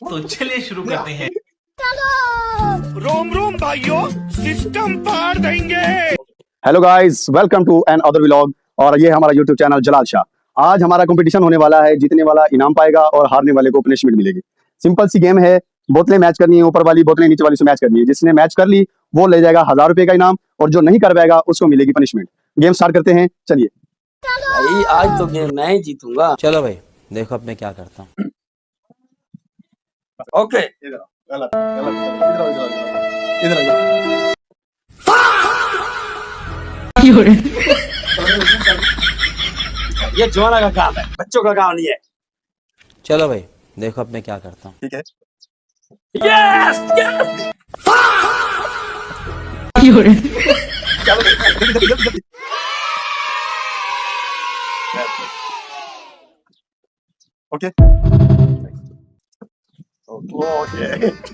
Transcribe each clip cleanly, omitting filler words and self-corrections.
तो चलिए शुरू करते हैं। रोम रोम भाइयों, सिस्टम पार देंगे। Hello guys, welcome to another vlog. और ये हमारा यूट्यूब चैनल जलाल शाह। आज हमारा कंपटीशन होने वाला है, जीतने वाला इनाम पाएगा और हारने वाले को पनिशमेंट मिलेगी। सिंपल सी गेम है, बोतलें मैच करनी है, ऊपर वाली बोतलें नीचे वाली से मैच करनी है। जिसने मैच कर ली वो ले जाएगा 1000 रुपए का इनाम, और जो नहीं कर पाएगा उसको मिलेगी पनिशमेंट। गेम स्टार्ट करते हैं, चलिए। भाई आज तो गेम मैं ही जीतूंगा। चलो भाई, देखो अब मैं क्या करता हूँ। ओके ये जवाना का काम है, बच्चों का काम नहीं है। चलो भाई, देखो अब मैं क्या करता हूँ। ठीक है, यस यस ओके ओके।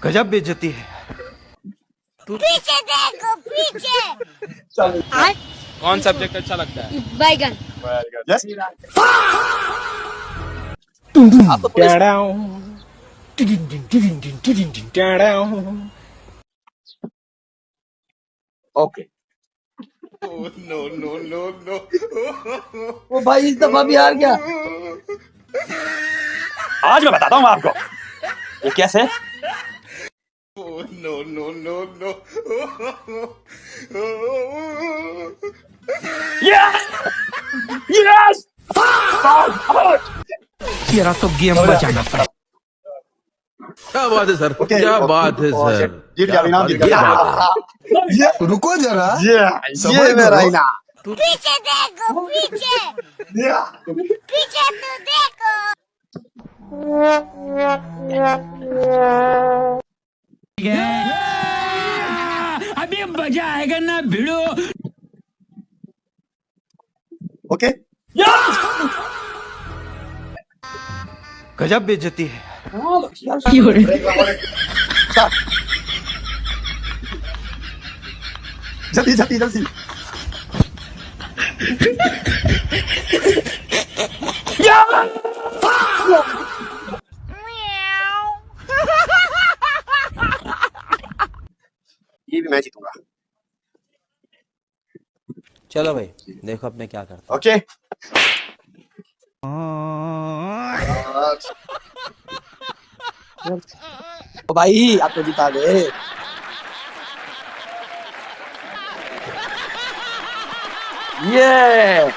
गजब बेइज्जती है। पीछे देखो पीछे। कौन सब्जेक्ट अच्छा लगता है? बैगन। Yes, okay. वो भाई इस दफा भी हार गया। आज मैं बताता हूँ आपको ये कैसे? यस। तेरा तो गेम बचाना पड़ा। क्या बात है सर, Okay, क्या okay. बात है Oh, सर, shit. जीत गया, इनाम जीत गया। रुको जरा, ये मेरा इनाम। पीछे देखो पीछे। पीछे तो देखो। अभी मजा आएगा ना भिड़ो। ओके, गजब बेइज्जती है। जल्दी जल्दी जल्दी। ये भी मैं जीतूंगा। चलो भाई, देखो अब मैं क्या करता ओके, ओ भाई आप तो जिता गए। ये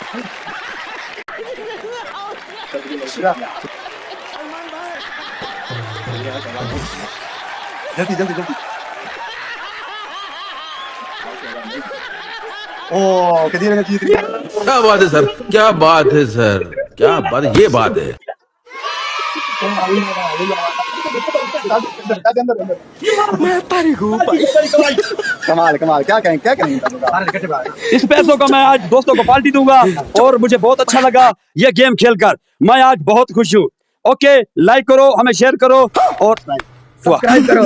जल्दी जल्दी जल्दी। ओ कितनी रन जीत रही है। क्या बात है सर, क्या बात है सर, क्या बात है, ये बात है। कमाल कमाल, क्या कहें क्या कहें। इस पैसों का मैं आज दोस्तों को पार्टी दूंगा और मुझे बहुत अच्छा लगा ये गेम खेलकर। मैं आज बहुत खुश हूँ। ओके, लाइक करो, हमें शेयर करो और सब्सक्राइब करो।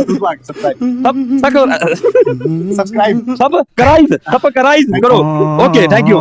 सब्सक्राइब सब कराइज करो। Okay, thank you.